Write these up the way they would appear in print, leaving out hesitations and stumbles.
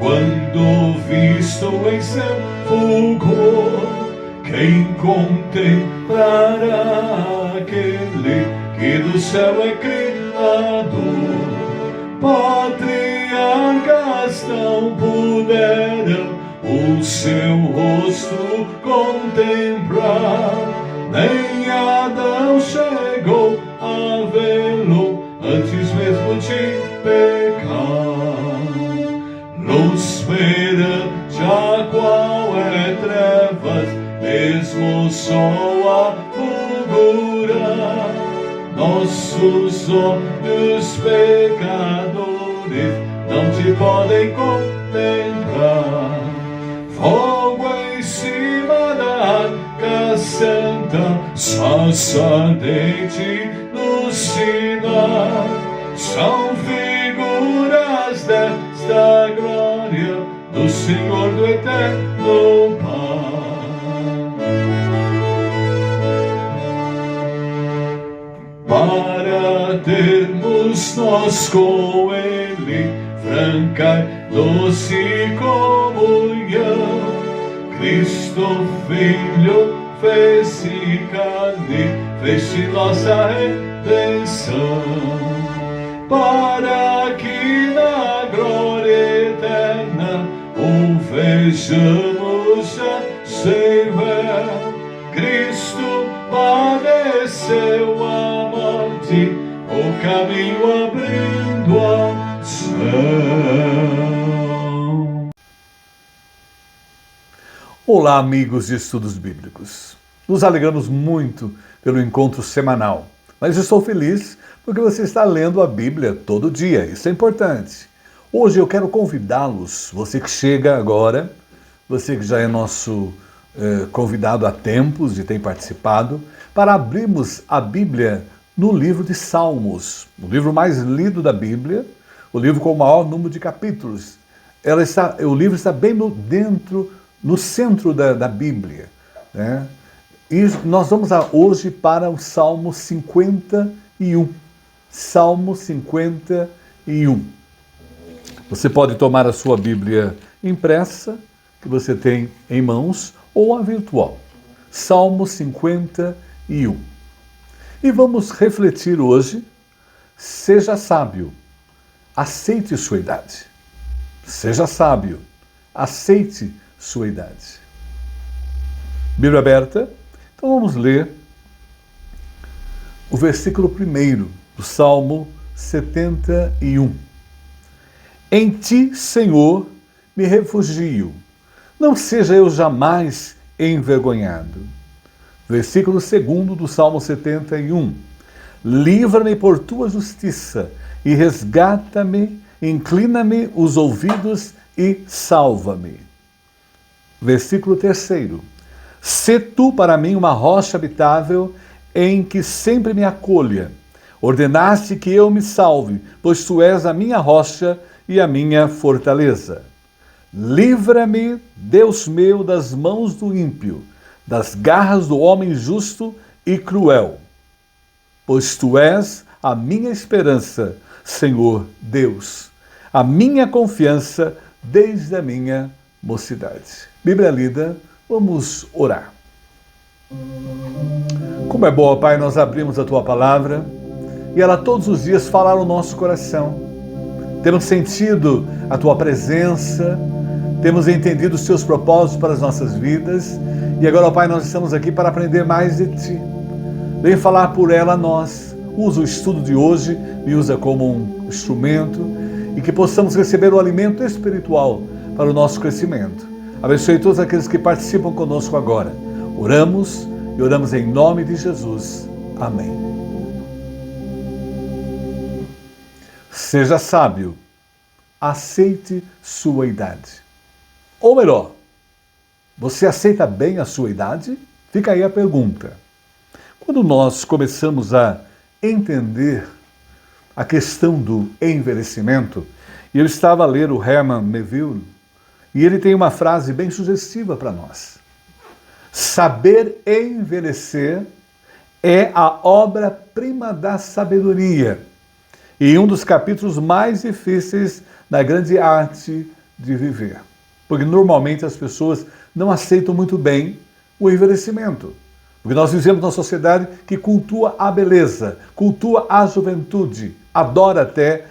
quando visto em seu fulgor, quem contemplará aquele que do céu é criador? Patriarcas não puderam o seu rosto contemplar, nem Adão chegou a vê-lo antes mesmo de pecar. Luz perante a qual é trevas, mesmo o sol a fulgurar. Nossos olhos pecadores não te podem contemplar. Fogo em cima da arca santa, sacerdote no Sinai, são figuras desta glória do Senhor do eterno Pai. Para termos nós com Ele franca e doce comunhão, Cristo Filho fez-se carne, fez-se nossa redenção, para que na glória eterna o vejamos já sem véu. Cristo padeceu a morte, o caminho abrindo ao céu. Olá, amigos de estudos bíblicos. Nos alegramos muito pelo encontro semanal, mas estou feliz porque você está lendo a Bíblia todo dia. Isso é importante. Hoje eu quero convidá-los, você que chega agora, você que já é nosso convidado há tempos e tem participado, para abrirmos a Bíblia no livro de Salmos, o livro mais lido da Bíblia, o livro com o maior número de capítulos. O livro está bem no centro da Bíblia, né? E nós vamos hoje para o Salmo 51. Salmo 51. Você pode tomar a sua Bíblia impressa, que você tem em mãos, ou a virtual. Salmo 51. E vamos refletir hoje. Seja sábio, aceite sua idade. Seja sábio, aceite sua idade. Bíblia aberta. Então vamos ler o versículo 1 do Salmo 71. Em ti, Senhor, me refugio. Não seja eu jamais envergonhado. Versículo 2 do Salmo 71. Livra-me por tua justiça e resgata-me, inclina-me os ouvidos e salva-me. Versículo 3. Sê tu para mim uma rocha habitável em que sempre me acolha. Ordenaste que eu me salve, pois tu és a minha rocha e a minha fortaleza. Livra-me, Deus meu, das mãos do ímpio, das garras do homem justo e cruel. Pois tu és a minha esperança, Senhor Deus, a minha confiança desde a minha mocidade. Bíblia lida, vamos orar. Como é bom, Pai, nós abrimos a Tua Palavra e ela todos os dias fala ao nosso coração. Temos sentido a Tua presença, temos entendido os Teus propósitos para as nossas vidas e agora, Pai, nós estamos aqui para aprender mais de Ti. Vem falar por ela a nós. Usa o estudo de hoje, me usa como um instrumento e que possamos receber o alimento espiritual para o nosso crescimento. Abençoe todos aqueles que participam conosco agora. Oramos e oramos em nome de Jesus. Amém. Seja sábio, aceite sua idade. Ou melhor, você aceita bem a sua idade? Fica aí a pergunta. Quando nós começamos a entender a questão do envelhecimento, e eu estava a ler o Herman Melville, e ele tem uma frase bem sugestiva para nós. Saber envelhecer é a obra-prima da sabedoria e um dos capítulos mais difíceis da grande arte de viver. Porque normalmente as pessoas não aceitam muito bem o envelhecimento. Porque nós vivemos numa sociedade que cultua a beleza, cultua a juventude, adora até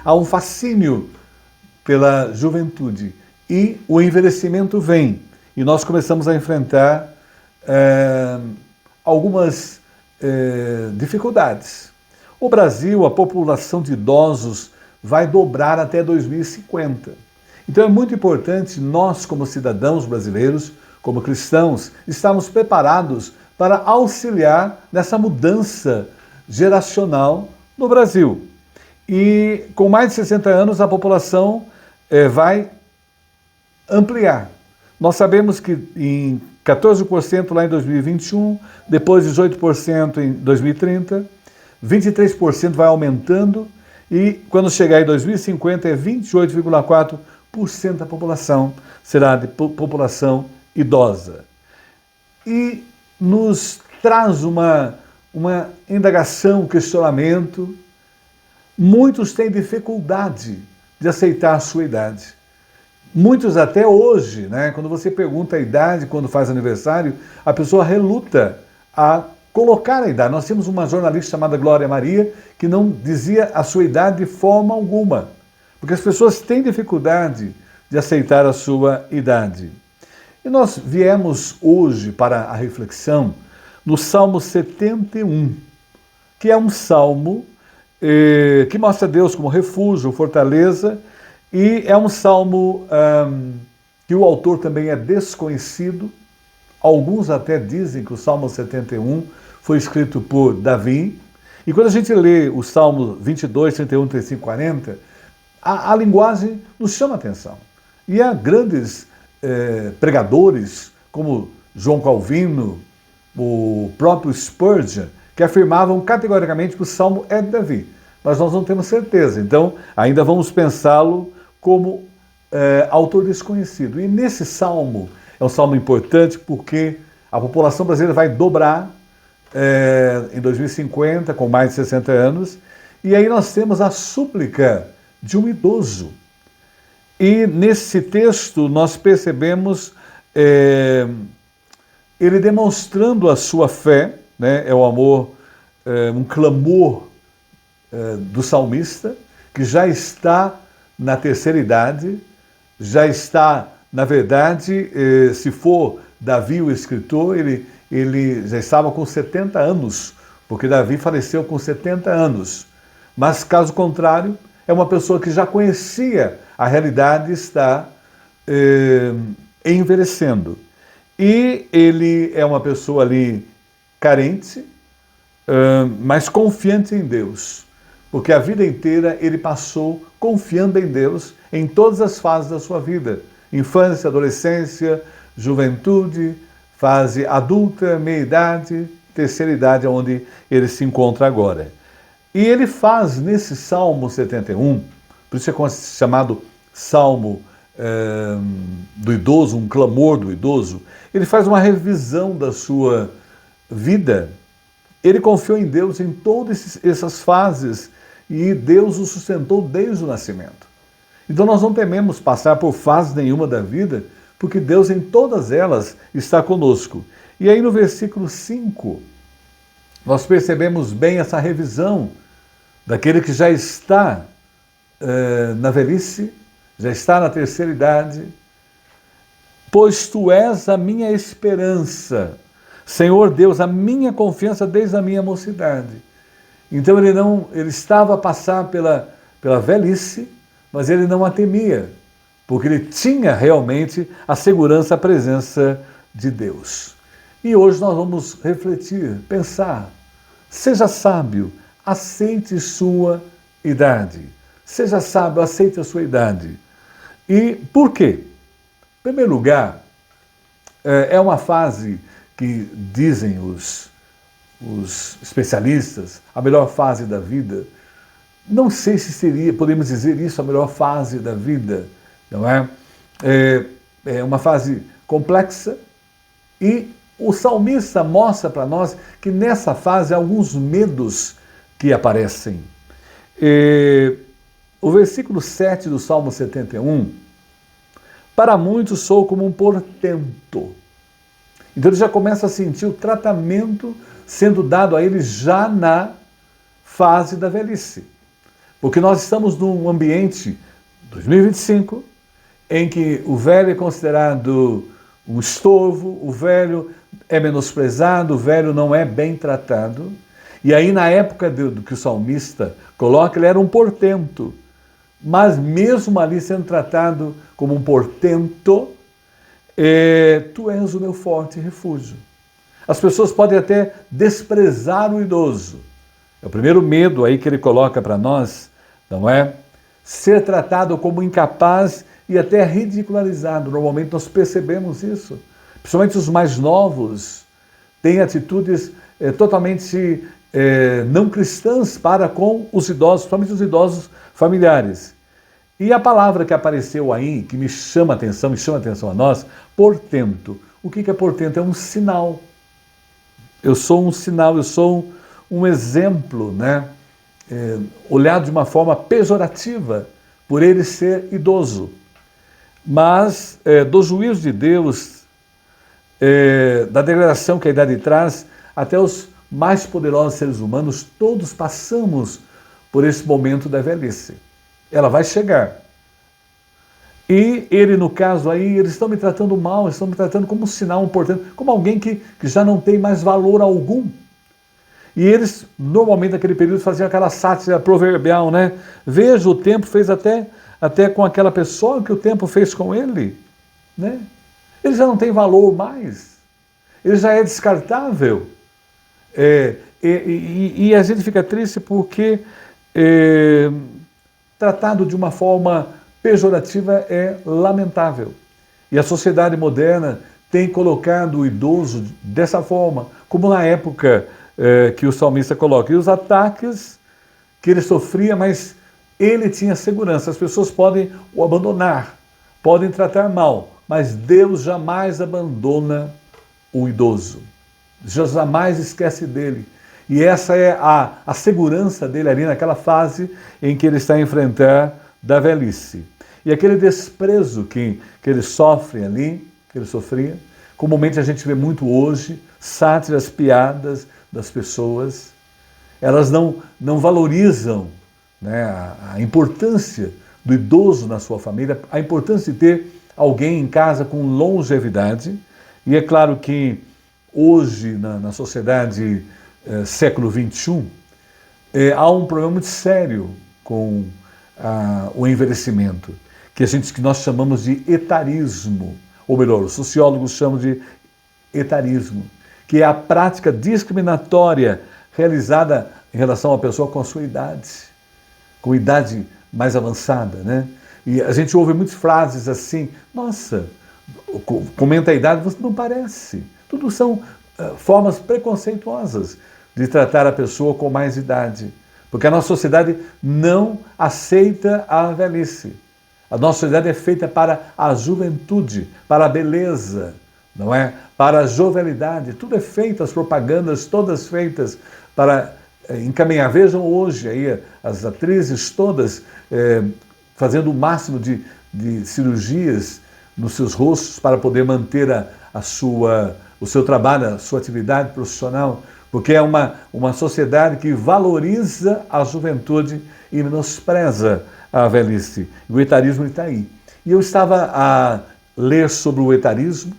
há um fascínio pela juventude. E o envelhecimento vem. E nós começamos a enfrentar algumas dificuldades. O Brasil, a população de idosos vai dobrar até 2050. Então é muito importante nós, como cidadãos brasileiros, como cristãos, estarmos preparados para auxiliar nessa mudança geracional no Brasil. E com mais de 60 anos a população vai ampliar. Nós sabemos que em 14% lá em 2021, depois 18% em 2030, 23% vai aumentando e quando chegar em 2050 é 28,4% da população será de população idosa. E nos traz uma indagação, um questionamento. Muitos têm dificuldade de aceitar a sua idade. Muitos até hoje, né, quando você pergunta a idade, quando faz aniversário, a pessoa reluta a colocar a idade. Nós tínhamos uma jornalista chamada Glória Maria que não dizia a sua idade de forma alguma, porque as pessoas têm dificuldade de aceitar a sua idade. E nós viemos hoje para a reflexão no Salmo 71, que é um salmo que mostra Deus como refúgio, fortaleza, e é um salmo que o autor também é desconhecido. Alguns até dizem que o Salmo 71 foi escrito por Davi. E quando a gente lê o Salmo 22, 31, 35, 40, a linguagem nos chama a atenção. E há grandes pregadores, como João Calvino, o próprio Spurgeon, que afirmavam categoricamente que o Salmo é de Davi. Mas nós não temos certeza, então ainda vamos pensá-lo como autor desconhecido. E nesse salmo, é um salmo importante porque a população brasileira vai dobrar em 2050, com mais de 60 anos, e aí nós temos a súplica de um idoso. E nesse texto nós percebemos ele demonstrando a sua fé, né? É o amor, um clamor do salmista, que já está na terceira idade, já está, na verdade, se for Davi o escritor, ele já estava com 70 anos, porque Davi faleceu com 70 anos. Mas, caso contrário, é uma pessoa que já conhecia a realidade e está envelhecendo. E ele é uma pessoa ali carente, mas confiante em Deus, porque a vida inteira ele passou confiando em Deus em todas as fases da sua vida: infância, adolescência, juventude, fase adulta, meia-idade, terceira idade, onde ele se encontra agora. E ele faz nesse Salmo 71, por isso é chamado Salmo do idoso, um clamor do idoso, ele faz uma revisão da sua vida. Ele confiou em Deus em todas essas fases e Deus o sustentou desde o nascimento. Então nós não tememos passar por fase nenhuma da vida, porque Deus em todas elas está conosco. E aí no versículo 5, nós percebemos bem essa revisão daquele que já está na velhice, já está na terceira idade. Pois tu és a minha esperança, Senhor Deus, a minha confiança desde a minha mocidade. Então ele estava a passar pela velhice, mas ele não a temia, porque ele tinha realmente a segurança, a presença de Deus. E hoje nós vamos refletir, pensar. Seja sábio, aceite sua idade. Seja sábio, aceite a sua idade. E por quê? Em primeiro lugar, é uma fase que dizem os especialistas, a melhor fase da vida. Não sei se seria, podemos dizer isso, a melhor fase da vida, não é? É uma fase complexa e o salmista mostra para nós que nessa fase há alguns medos que aparecem. O versículo 7 do Salmo 71 Para muitos sou como um portento. Então ele já começa a sentir o tratamento sendo dado a ele já na fase da velhice. Porque nós estamos num ambiente, 2025, em que o velho é considerado um estorvo, o velho é menosprezado, o velho não é bem tratado. E aí na época do que o salmista coloca, ele era um portento. Mas mesmo ali sendo tratado como um portento, tu és o meu forte refúgio. As pessoas podem até desprezar o idoso. É o primeiro medo aí que ele coloca para nós, não é? Ser tratado como incapaz e até ridicularizado. Normalmente nós percebemos isso. Principalmente os mais novos têm atitudes totalmente não cristãs para com os idosos, principalmente os idosos familiares. E a palavra que apareceu aí, que me chama a atenção a nós, portento. O que é portento? É um sinal. Eu sou um sinal, eu sou um exemplo, né? Olhado de uma forma pejorativa por ele ser idoso. Mas do juízo de Deus, da degradação que a idade traz, até os mais poderosos seres humanos, todos passamos por esse momento da velhice. Ela vai chegar. E ele, no caso aí, eles estão me tratando mal, eles estão me tratando como um sinal importante, como alguém que já não tem mais valor algum. E eles, normalmente, naquele período, faziam aquela sátira proverbial, né? Veja, o tempo fez até com aquela pessoa que o tempo fez com ele, né? Ele já não tem valor mais. Ele já é descartável. E a gente fica triste porque tratado de uma forma pejorativa é lamentável. E a sociedade moderna tem colocado o idoso dessa forma, como na época que o salmista coloca. E os ataques que ele sofria, mas ele tinha segurança. As pessoas podem o abandonar, podem tratar mal, mas Deus jamais abandona o idoso. Deus jamais esquece dele. E essa é a segurança dele ali naquela fase em que ele está a enfrentar da velhice. E aquele desprezo que ele sofre ali, que ele sofria, comumente a gente vê muito hoje, sátiras, piadas das pessoas, elas não valorizam, né, a importância do idoso na sua família, a importância de ter alguém em casa com longevidade. E é claro que hoje, na sociedade século XXI, há um problema muito sério com o envelhecimento, que nós chamamos de etarismo, ou melhor, os sociólogos chamam de etarismo, que é a prática discriminatória realizada em relação à pessoa com a sua idade, com idade mais avançada, né? E a gente ouve muitas frases assim, nossa, comenta a idade, você não parece. Tudo são formas preconceituosas de tratar a pessoa com mais idade. Porque a nossa sociedade não aceita a velhice. A nossa sociedade é feita para a juventude, para a beleza, não é? Para a jovialidade. Tudo é feito, as propagandas todas feitas para encaminhar. Vejam hoje aí as atrizes todas fazendo o máximo de cirurgias nos seus rostos para poder manter o seu trabalho, a sua atividade profissional, porque é uma sociedade que valoriza a juventude e menospreza a velhice. E o etarismo está aí. E eu estava a ler sobre o etarismo,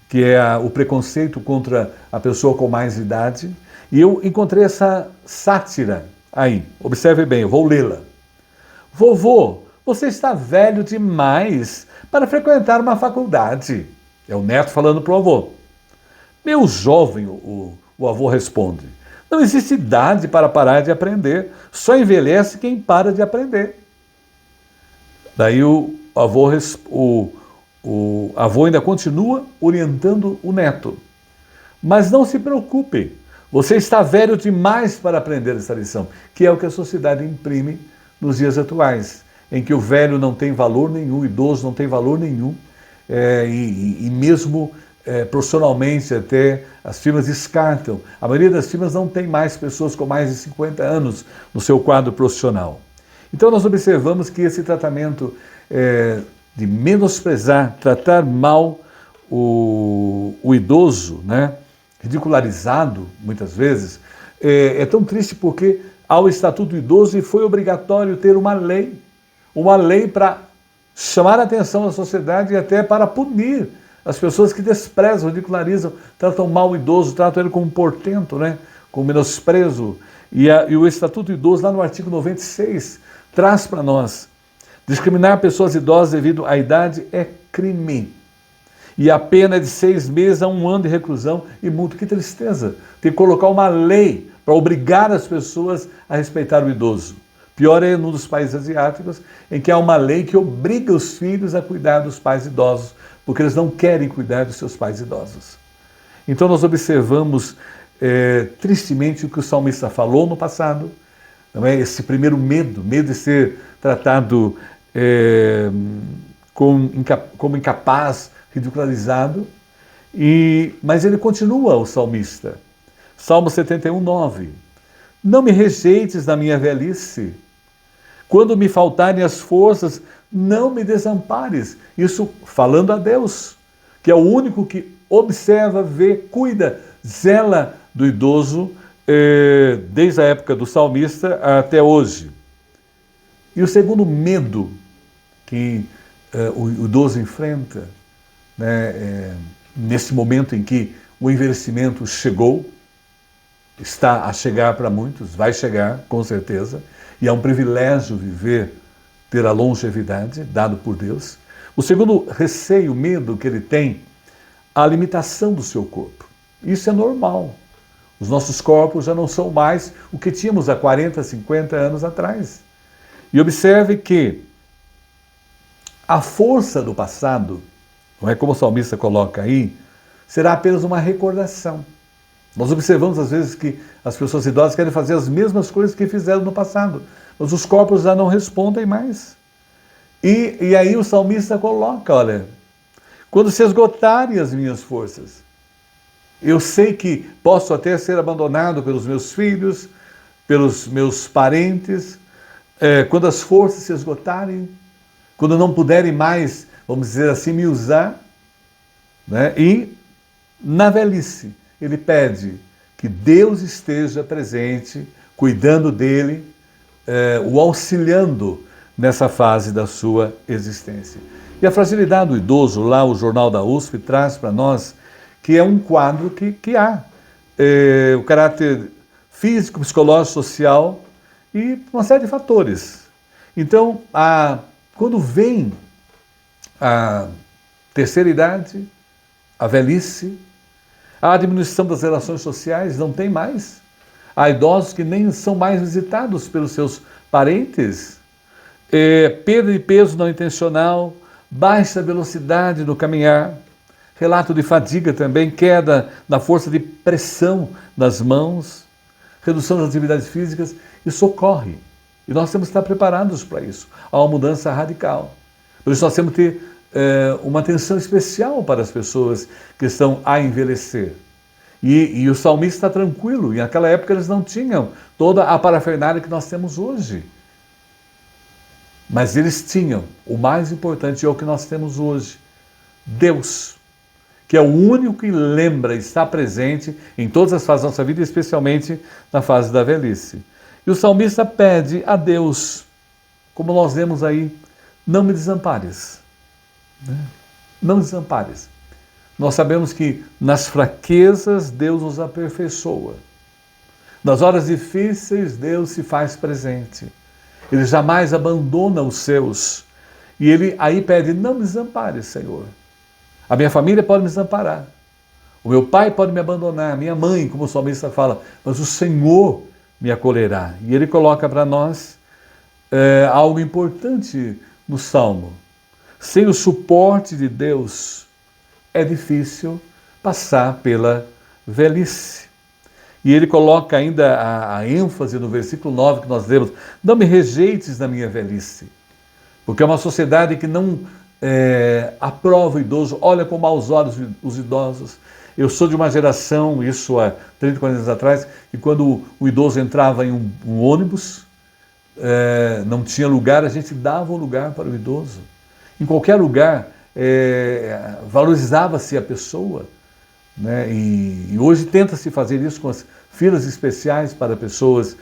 que é o preconceito contra a pessoa com mais idade, e eu encontrei essa sátira aí. Observe bem, eu vou lê-la. Vovô, você está velho demais para frequentar uma faculdade. É o neto falando para o avô. Meu jovem, o avô responde, não existe idade para parar de aprender, só envelhece quem para de aprender. Daí o avô ainda continua orientando o neto. Mas não se preocupe, você está velho demais para aprender essa lição, que é o que a sociedade imprime nos dias atuais, em que o velho não tem valor nenhum, o idoso não tem valor nenhum, e mesmo profissionalmente até as firmas descartam. A maioria das firmas não tem mais pessoas com mais de 50 anos no seu quadro profissional. Então nós observamos que esse tratamento de menosprezar, tratar mal o idoso, né? Ridicularizado, muitas vezes, é tão triste porque ao Estatuto do Idoso e foi obrigatório ter uma lei para chamar a atenção da sociedade e até para punir as pessoas que desprezam, ridicularizam, tratam mal o idoso, tratam ele como um portento, né? Com menosprezo. E o Estatuto do Idoso, lá no artigo 96, traz para nós: discriminar pessoas idosas devido à idade é crime. E a pena é de 6 meses a 1 ano de reclusão e multa. Que tristeza! Tem que colocar uma lei para obrigar as pessoas a respeitar o idoso. Pior é num dos países asiáticos, em que há uma lei que obriga os filhos a cuidar dos pais idosos, porque eles não querem cuidar dos seus pais idosos. Então nós observamos tristemente o que o salmista falou no passado, não é? Esse primeiro medo de ser tratado como incapaz, ridicularizado, mas ele continua, o salmista. Salmo 71, 9. Não me rejeites na minha velhice. Quando me faltarem as forças, não me desampares. Isso falando a Deus, que é o único que observa, vê, cuida, zela do idoso, desde a época do salmista até hoje. E o segundo medo que o idoso enfrenta, né, nesse momento em que o envelhecimento chegou, está a chegar para muitos, vai chegar com certeza, e é um privilégio ter a longevidade dado por Deus. O segundo receio, medo que ele tem, a limitação do seu corpo. Isso é normal. Os nossos corpos já não são mais o que tínhamos há 40, 50 anos atrás. E observe que a força do passado, não é como o salmista coloca aí, será apenas uma recordação. Nós observamos às vezes que as pessoas idosas querem fazer as mesmas coisas que fizeram no passado, mas os corpos já não respondem mais. E aí o salmista coloca, olha, quando se esgotarem as minhas forças, eu sei que posso até ser abandonado pelos meus filhos, pelos meus parentes, quando as forças se esgotarem, quando não puderem mais, vamos dizer assim, me usar, né? E na velhice, ele pede que Deus esteja presente, cuidando dele, o auxiliando nessa fase da sua existência. E a fragilidade do idoso, lá o Jornal da USP traz para nós que é um quadro que há o caráter físico, psicológico, social e uma série de fatores. Então, quando vem a terceira idade, a velhice, a diminuição das relações sociais, não tem mais. Há idosos que nem são mais visitados pelos seus parentes, perda de peso não intencional, baixa velocidade no caminhar, relato de fadiga também, queda na força de pressão das mãos, redução das atividades físicas, isso ocorre. E nós temos que estar preparados para isso. Há uma mudança radical. Por isso nós temos que ter uma atenção especial para as pessoas que estão a envelhecer. E o salmista está tranquilo, e naquela época eles não tinham toda a parafernália que nós temos hoje. Mas eles tinham o mais importante, é o que nós temos hoje, Deus, que é o único que lembra, está presente em todas as fases da nossa vida, especialmente na fase da velhice. E o salmista pede a Deus, como nós vemos aí, não me desampares. Não me desampares. Nós sabemos que nas fraquezas Deus nos aperfeiçoa. Nas horas difíceis Deus se faz presente. Ele jamais abandona os seus. E ele aí pede, não me desampares, Senhor. A minha família pode me desamparar. O meu pai pode me abandonar. A minha mãe, como o salmista fala, mas o Senhor me acolherá. E ele coloca para nós algo importante no Salmo. Sem o suporte de Deus, é difícil passar pela velhice. E ele coloca ainda a ênfase no versículo 9 que nós lemos, não me rejeites na minha velhice. Porque é uma sociedade que não aprova o idoso, olha com maus olhos os idosos. Eu sou de uma geração, isso há 30, 40 anos atrás, que quando o idoso entrava em um ônibus, não tinha lugar, a gente dava um lugar para o idoso. Em qualquer lugar, valorizava-se a pessoa, né? E hoje tenta-se fazer isso com as filas especiais para pessoas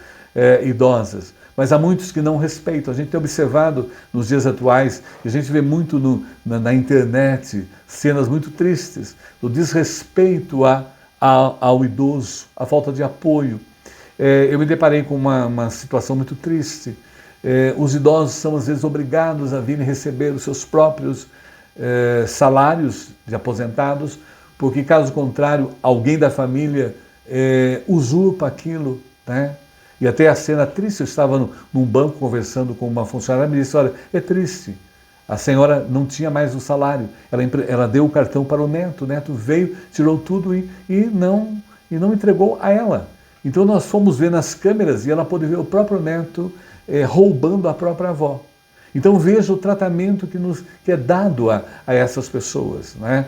idosas. Mas há muitos que não respeitam. A gente tem observado nos dias atuais, e a gente vê muito na internet, cenas muito tristes, do desrespeito ao idoso, a falta de apoio. Eu me deparei com uma situação muito triste. Os idosos são às vezes obrigados a virem receber os seus próprios salários de aposentados, porque caso contrário, alguém da família usurpa aquilo, né? E até a cena triste, eu estava num banco conversando com uma funcionária e me disse, olha, é triste, a senhora não tinha mais o salário, ela deu o cartão para o neto veio, tirou tudo e não entregou a ela. Então nós fomos ver nas câmeras e ela pôde ver o próprio neto roubando a própria avó. Então veja o tratamento que é dado a essas pessoas, né?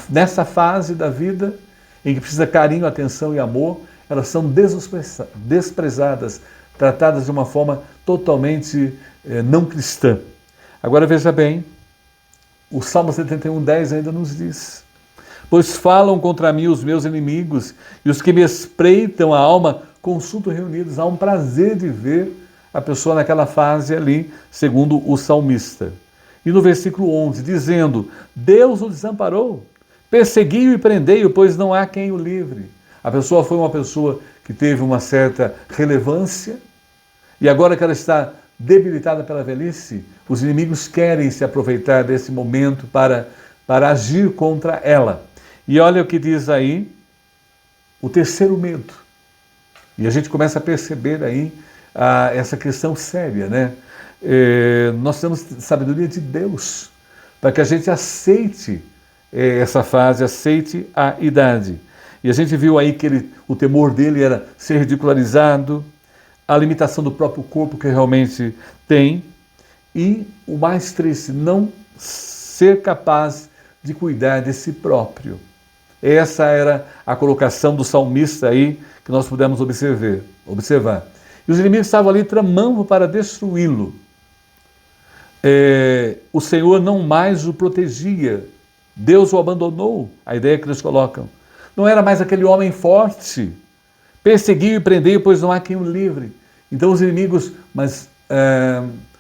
Nessa fase da vida em que precisa carinho, atenção e amor, elas são desprezadas, tratadas de uma forma totalmente não cristã. Agora veja bem, o Salmo 71:10 ainda nos diz: pois falam contra mim os meus inimigos, e os que me espreitam a alma consultam reunidos. Há um prazer de ver a pessoa naquela fase ali, segundo o salmista. E no versículo 11, dizendo, Deus o desamparou, persegui-o e prendei-o, pois não há quem o livre. A pessoa foi uma pessoa que teve uma certa relevância, e agora que ela está debilitada pela velhice, os inimigos querem se aproveitar desse momento para agir contra ela. E olha o que diz aí, o terceiro medo. E a gente começa a perceber aí essa questão séria, né? Nós temos sabedoria de Deus, para que a gente aceite essa fase, aceite a idade. E a gente viu aí que o temor dele era ser ridicularizado, a limitação do próprio corpo que realmente tem, e o mais triste, não ser capaz de cuidar de si próprio. Essa era a colocação do salmista aí, que nós pudemos observar. E os inimigos estavam ali tramando para destruí-lo. O Senhor não mais o protegia, Deus o abandonou, a ideia que eles colocam. Não era mais aquele homem forte, perseguiu e prendeu, pois não há quem o livre. Então os inimigos, mas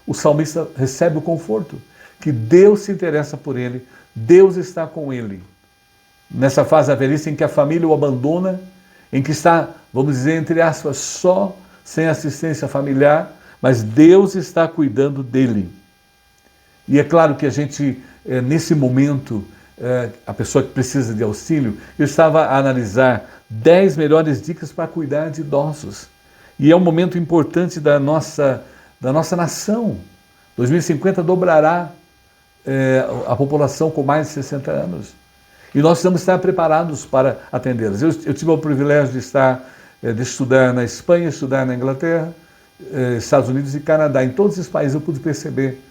o salmista recebe o conforto, que Deus se interessa por ele, Deus está com ele. Nessa fase da velhice em que a família o abandona, em que está, vamos dizer, entre aspas, só, sem assistência familiar, mas Deus está cuidando dele. E é claro que a gente, nesse momento, a pessoa que precisa de auxílio, eu estava a analisar 10 melhores dicas para cuidar de idosos. E é um momento importante da nossa nação. 2050 dobrará a população com mais de 60 anos. E nós precisamos estar preparados para atendê-los. Eu tive o privilégio de estudar na Espanha, estudar na Inglaterra, Estados Unidos e Canadá. Em todos esses países eu pude perceber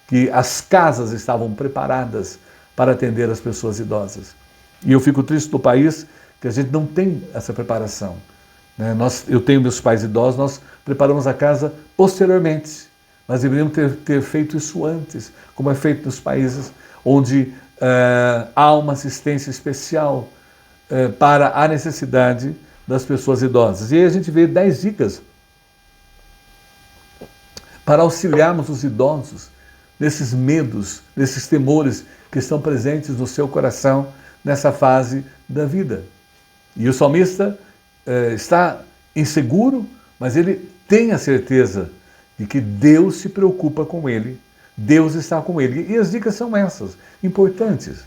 que as casas estavam preparadas para atender as pessoas idosas. E eu fico triste do país que a gente não tem essa preparação. Né? Eu tenho meus pais idosos, nós preparamos a casa posteriormente. Nós deveríamos ter feito isso antes, como é feito nos países onde há uma assistência especial para a necessidade das pessoas idosas. E aí a gente vê 10 dicas para auxiliarmos os idosos nesses medos, nesses temores que estão presentes no seu coração nessa fase da vida. E o salmista está inseguro, mas ele tem a certeza de que Deus se preocupa com ele, Deus está com ele. E as dicas são essas, importantes.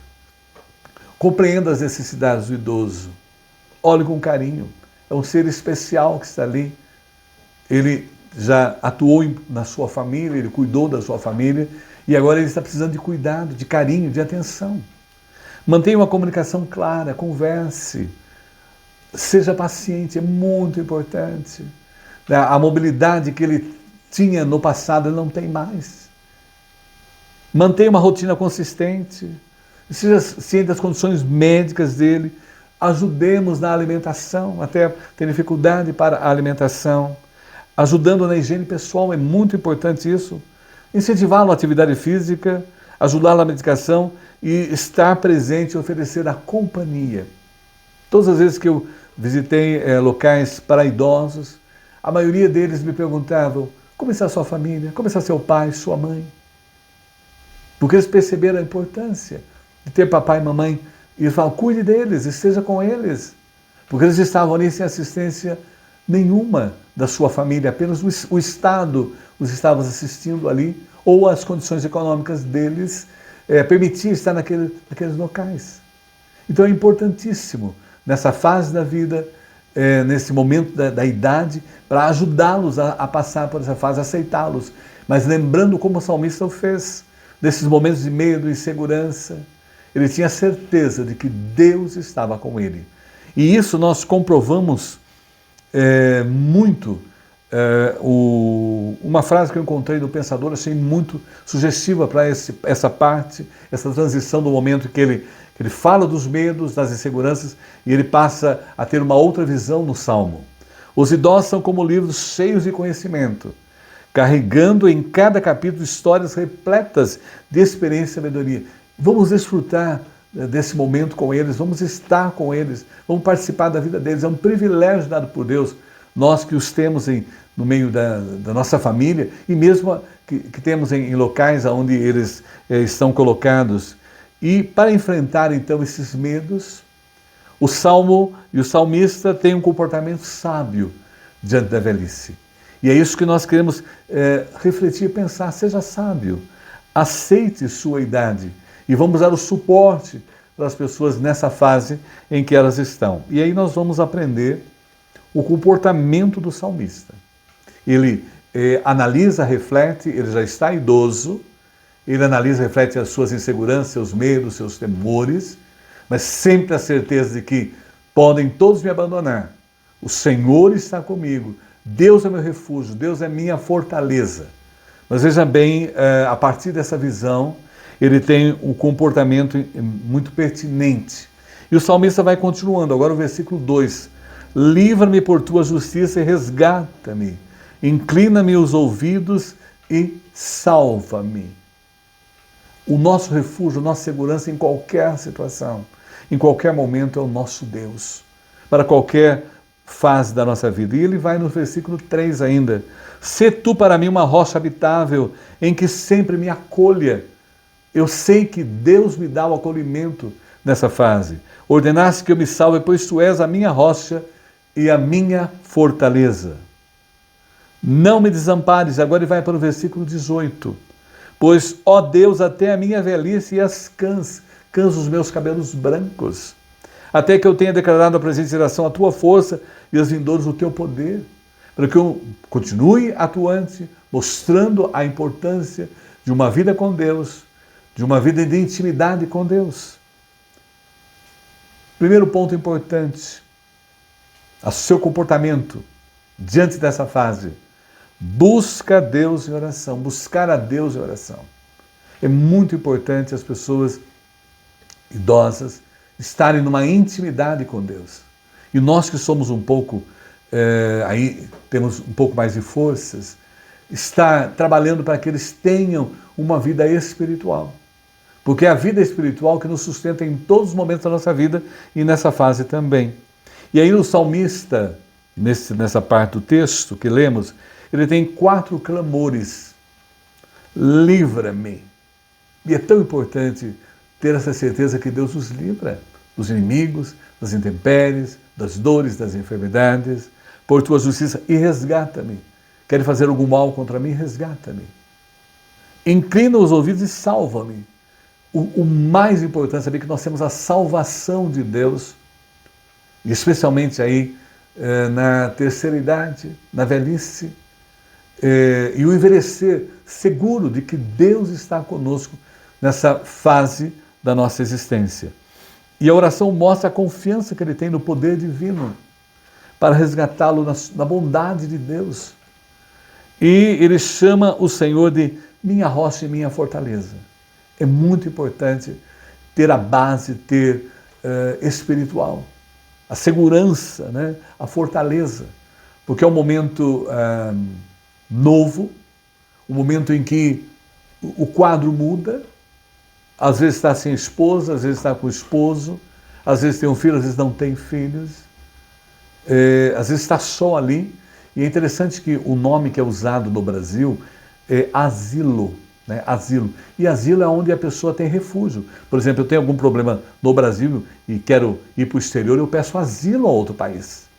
Compreenda as necessidades do idoso, olhe com carinho, é um ser especial que está ali, ele já atuou na sua família, ele cuidou da sua família, e agora ele está precisando de cuidado, de carinho, de atenção. Mantenha uma comunicação clara, converse, seja paciente, é muito importante. A mobilidade que ele tinha no passado, ele não tem mais. Mantenha uma rotina consistente, seja ciente das condições médicas dele, ajudemos na alimentação, até tem dificuldade para a alimentação, ajudando na higiene pessoal, é muito importante isso. Incentivá-lo à atividade física, ajudá-lo na medicação e estar presente e oferecer a companhia. Todas as vezes que eu visitei locais para idosos, a maioria deles me perguntavam como está a sua família, como está seu pai, sua mãe. Porque eles perceberam a importância de ter papai e mamãe. E eles falam, cuide deles, esteja com eles. Porque eles estavam ali sem assistência nenhuma da sua família, apenas o Estado os estava assistindo ali, ou as condições econômicas deles permitiam estar naqueles locais. Então é importantíssimo, nessa fase da vida, nesse momento da idade, para ajudá-los a passar por essa fase, aceitá-los. Mas lembrando como o salmista o fez, desses momentos de medo e insegurança, ele tinha certeza de que Deus estava com ele. E isso nós comprovamos muito. Uma frase que eu encontrei do pensador, achei muito sugestiva para essa parte, essa transição do momento que ele fala dos medos, das inseguranças, e ele passa a ter uma outra visão no Salmo. Os idosos são como livros cheios de conhecimento, carregando em cada capítulo histórias repletas de experiência e sabedoria. Vamos desfrutar desse momento com eles, vamos estar com eles, vamos participar da vida deles. É um privilégio dado por Deus, nós que os temos no meio da nossa família e mesmo que temos em locais onde eles estão colocados. E para enfrentar então esses medos, o Salmo e o salmista têm um comportamento sábio diante da velhice. E é isso que nós queremos refletir e pensar. Seja sábio, aceite sua idade e vamos dar o suporte para as pessoas nessa fase em que elas estão. E aí nós vamos aprender o comportamento do salmista. Ele analisa, reflete, ele já está idoso, ele analisa, reflete as suas inseguranças, seus medos, seus temores, mas sempre a certeza de que podem todos me abandonar. O Senhor está comigo, Deus é meu refúgio, Deus é minha fortaleza. Mas veja bem, a partir dessa visão, ele tem um comportamento muito pertinente. E o salmista vai continuando, agora o versículo 2. Livra-me por tua justiça e resgata-me. Inclina-me os ouvidos e salva-me. O nosso refúgio, a nossa segurança em qualquer situação, em qualquer momento é o nosso Deus. Para qualquer fase da nossa vida. E ele vai no versículo 3 ainda. Sê tu para mim uma rocha habitável em que sempre me acolha. Eu sei que Deus me dá o acolhimento nessa fase. Ordenaste que eu me salve, pois tu és a minha rocha e a minha fortaleza. Não me desampares. Agora ele vai para o versículo 18. Pois, ó Deus, até a minha velhice e as cãs os meus cabelos brancos, até que eu tenha declarado a presente geração a tua força e as vindouras o teu poder, para que eu continue atuante, mostrando a importância de uma vida com Deus, de uma vida de intimidade com Deus. Primeiro ponto importante, o seu comportamento diante dessa fase. Busca Deus em oração, buscar a Deus em oração. É muito importante as pessoas idosas estarem numa intimidade com Deus. E nós que somos um pouco, aí temos um pouco mais de forças, estar trabalhando para que eles tenham uma vida espiritual. Porque é a vida espiritual que nos sustenta em todos os momentos da nossa vida e nessa fase também. E aí o salmista, nessa parte do texto que lemos, ele tem 4 clamores. Livra-me. E é tão importante ter essa certeza que Deus nos livra dos inimigos, das intempéries, das dores, das enfermidades, por tua justiça, e resgata-me. Querem fazer algum mal contra mim? Resgata-me. Inclina os ouvidos e salva-me. O mais importante é saber que nós temos a salvação de Deus, especialmente aí na terceira idade, na velhice, e o envelhecer seguro de que Deus está conosco nessa fase da nossa existência. E a oração mostra a confiança que ele tem no poder divino para resgatá-lo na bondade de Deus. E ele chama o Senhor de minha rocha e minha fortaleza. É muito importante ter a base, ter espiritual, a segurança, né? A fortaleza, porque é um momento novo, um momento em que o quadro muda, às vezes está sem esposa, às vezes está com o esposo, às vezes tem um filho, às vezes não tem filhos, às vezes está só ali. E é interessante que o nome que é usado no Brasil é asilo, né? Asilo. E asilo é onde a pessoa tem refúgio. Por exemplo, eu tenho algum problema no Brasil e quero ir para o exterior, eu peço asilo a outro país.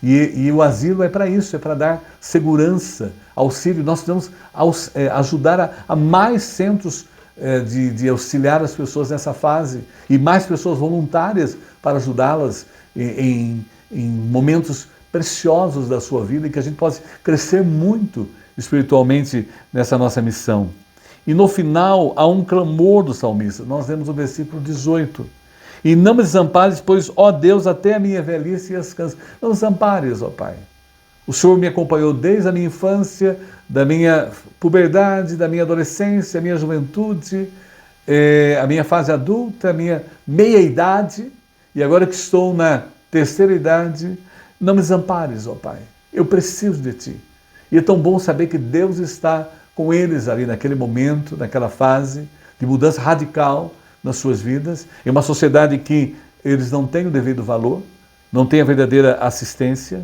E o asilo é para isso, é para dar segurança, auxílio. Nós precisamos ajudar a mais centros de auxiliar as pessoas nessa fase e mais pessoas voluntárias para ajudá-las em momentos preciosos da sua vida, em que a gente possa crescer muito espiritualmente nessa nossa missão. E no final há um clamor do salmista. Nós vemos o versículo 18. E não me desampares, pois, ó Deus, até a minha velhice e as cansas. Não desampares, ó Pai. O Senhor me acompanhou desde a minha infância, da minha puberdade, da minha adolescência, a minha juventude, a minha fase adulta, a minha meia-idade, e agora que estou na terceira idade, não me desampares, ó Pai. Eu preciso de Ti. E é tão bom saber que Deus está com eles ali naquele momento, naquela fase de mudança radical nas suas vidas, em uma sociedade que eles não têm o devido valor, não têm a verdadeira assistência.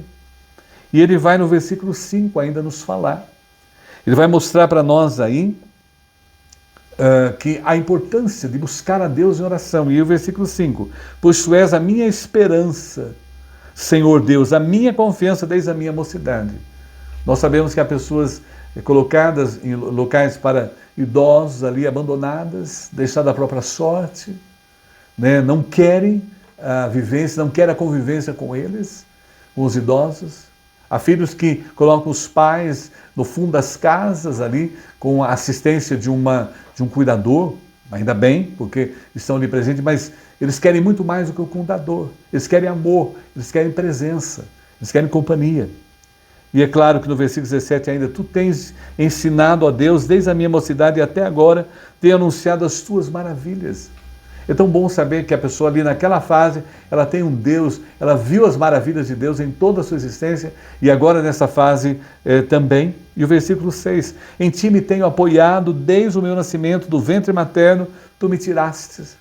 E ele vai no versículo 5 ainda nos falar. Ele vai mostrar para nós aí que a importância de buscar a Deus em oração. E o versículo 5, pois Tu és a minha esperança, Senhor Deus, a minha confiança desde a minha mocidade. Nós sabemos que há pessoas colocadas em locais para idosos ali, abandonadas, deixadas à própria sorte, né? Não querem a vivência, não querem a convivência com eles, com os idosos. Há filhos que colocam os pais no fundo das casas ali, com a assistência de um cuidador, ainda bem, porque estão ali presentes, mas eles querem muito mais do que o cuidador. Eles querem amor, eles querem presença, eles querem companhia. E é claro que no versículo 17 ainda, Tu tens ensinado a Deus, desde a minha mocidade e até agora, tenho anunciado as Tuas maravilhas. É tão bom saber que a pessoa ali naquela fase, ela tem um Deus, ela viu as maravilhas de Deus em toda a sua existência e agora nessa fase também. E o versículo 6, em Ti me tenho apoiado desde o meu nascimento, do ventre materno, Tu me tirastes.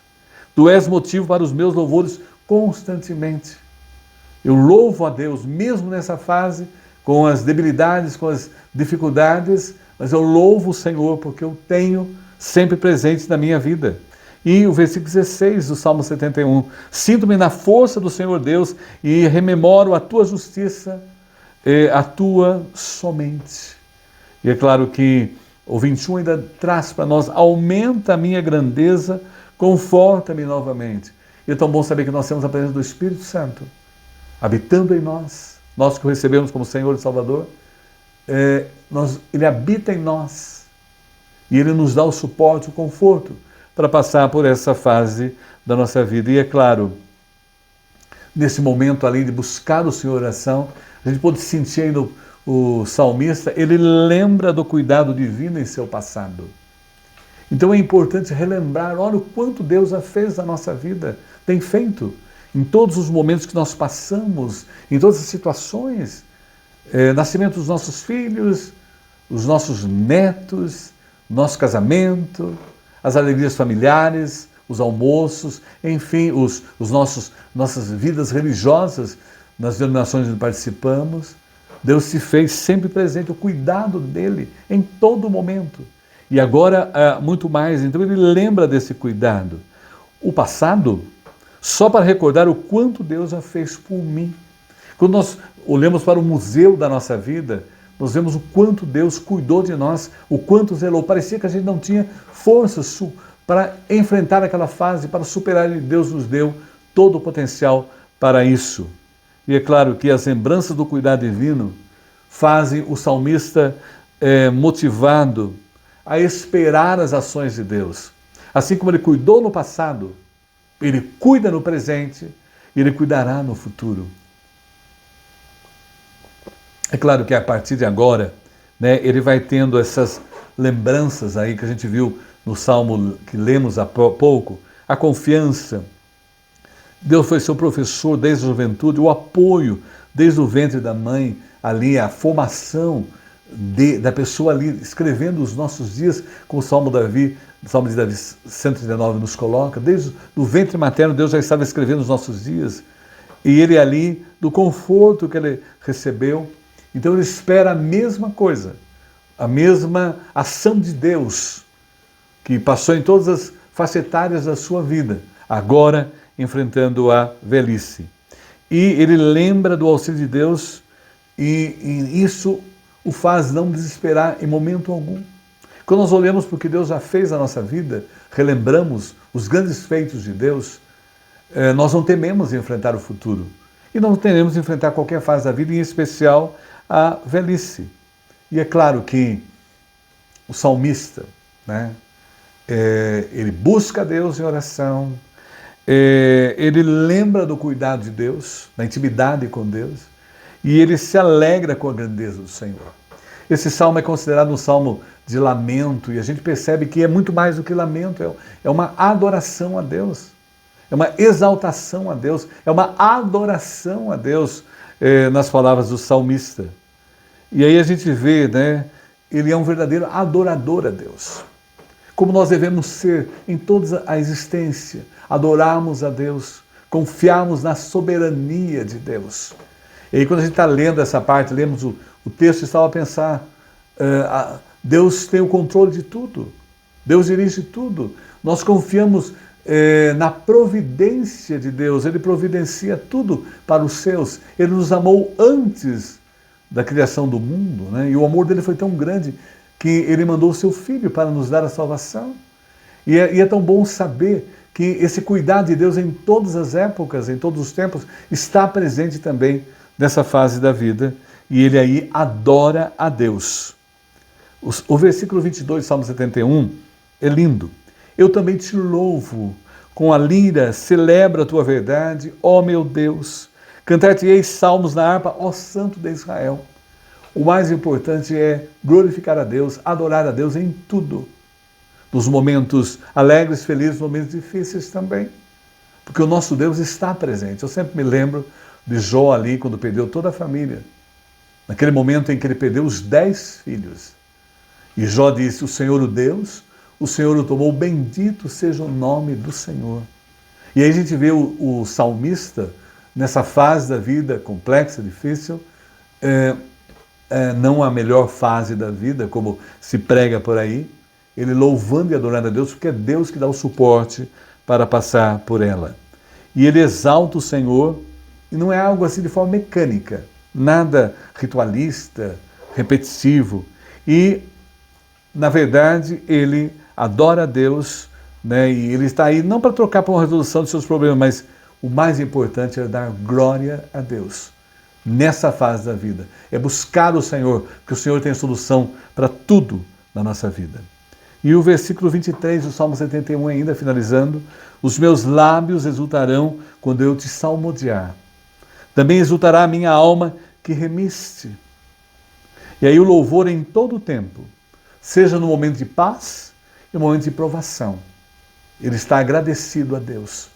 Tu és motivo para os meus louvores constantemente. Eu louvo a Deus mesmo nessa fase, com as debilidades, com as dificuldades, mas eu louvo o Senhor porque eu tenho sempre presente na minha vida. E o versículo 16 do Salmo 71, sinto-me na força do Senhor Deus e rememoro a Tua justiça, a Tua somente. E é claro que o 21 ainda traz para nós, aumenta a minha grandeza, conforta-me novamente. E é tão bom saber que nós temos a presença do Espírito Santo, habitando em nós. Nós que o recebemos como Senhor e Salvador, Ele habita em nós e Ele nos dá o suporte, o conforto para passar por essa fase da nossa vida. E é claro, nesse momento, além de buscar o Senhor em oração, a gente pode sentir ainda o salmista, ele lembra do cuidado divino em seu passado. Então é importante relembrar, olha o quanto Deus já fez na nossa vida, tem feito. Em todos os momentos que nós passamos, em todas as situações, nascimento dos nossos filhos, os nossos netos, nosso casamento, as alegrias familiares, os almoços, enfim, nossas vidas religiosas nas denominações onde participamos. Deus se fez sempre presente, o cuidado dele em todo momento. E agora, muito mais, então ele lembra desse cuidado. O passado, só para recordar o quanto Deus já fez por mim. Quando nós olhamos para o museu da nossa vida, nós vemos o quanto Deus cuidou de nós, o quanto zelou. Parecia que a gente não tinha forças para enfrentar aquela fase, para superar, e Deus nos deu todo o potencial para isso. E é claro que as lembranças do cuidado divino fazem o salmista motivado a esperar as ações de Deus. Assim como ele cuidou no passado, ele cuida no presente e ele cuidará no futuro. É claro que a partir de agora, né, ele vai tendo essas lembranças aí que a gente viu no Salmo que lemos há pouco, a confiança. Deus foi seu professor desde a juventude, o apoio desde o ventre da mãe, ali a formação da pessoa ali escrevendo os nossos dias, como o Salmo de Davi 139 nos coloca, desde o ventre materno Deus já estava escrevendo os nossos dias, e ele ali, do conforto que ele recebeu, então ele espera a mesma coisa, a mesma ação de Deus, que passou em todas as facetárias da sua vida, agora enfrentando a velhice. E ele lembra do auxílio de Deus, e isso o faz não desesperar em momento algum. Quando nós olhamos para o que Deus já fez na nossa vida, relembramos os grandes feitos de Deus, nós não tememos enfrentar o futuro. E não tememos enfrentar qualquer fase da vida, em especial a velhice. E é claro que o salmista, né, ele busca Deus em oração, ele lembra do cuidado de Deus, da intimidade com Deus, e ele se alegra com a grandeza do Senhor. Esse salmo é considerado um salmo de lamento, e a gente percebe que é muito mais do que lamento, é uma adoração a Deus, é uma exaltação a Deus, é uma adoração a Deus, nas palavras do salmista. E aí a gente vê, né, ele é um verdadeiro adorador a Deus. Como nós devemos ser em toda a existência, adorarmos a Deus, confiarmos na soberania de Deus. E aí quando a gente está lendo essa parte, lemos o texto, estava a pensar, Deus tem o controle de tudo, Deus dirige tudo, nós confiamos na providência de Deus, Ele providencia tudo para os seus, Ele nos amou antes da criação do mundo, né? E o amor dele foi tão grande que Ele mandou o seu Filho para nos dar a salvação. E é tão bom saber que esse cuidado de Deus em todas as épocas, em todos os tempos, está presente também nessa fase da vida, e ele aí adora a Deus. O versículo 22 do Salmo 71 é lindo. Eu também te louvo, com a lira celebro a tua verdade, ó meu Deus. Cantar-te-ei salmos na harpa, ó Santo de Israel. O mais importante é glorificar a Deus, adorar a Deus em tudo. Nos momentos alegres, felizes, nos momentos difíceis também. Porque o nosso Deus está presente. Eu sempre me lembro de Jó ali, quando perdeu toda a família. Naquele momento em que ele perdeu os 10 filhos. E Jó disse, o Senhor o Deus, o Senhor o tomou, bendito seja o nome do Senhor. E aí a gente vê o salmista, nessa fase da vida complexa, difícil, não a melhor fase da vida, como se prega por aí, ele louvando e adorando a Deus, porque é Deus que dá o suporte para passar por ela. E ele exalta o Senhor, e não é algo assim de forma mecânica, nada ritualista, repetitivo. E, na verdade, ele adora a Deus, né? E ele está aí não para trocar por uma resolução de seus problemas, mas o mais importante é dar glória a Deus nessa fase da vida. É buscar o Senhor, porque o Senhor tem solução para tudo na nossa vida. E o versículo 23 do Salmo 71 ainda, finalizando, os meus lábios exultarão quando eu te salmodiar. Também exultará a minha alma que remiste. E aí o louvor em todo o tempo, seja no momento de paz e no momento de provação. Ele está agradecido a Deus.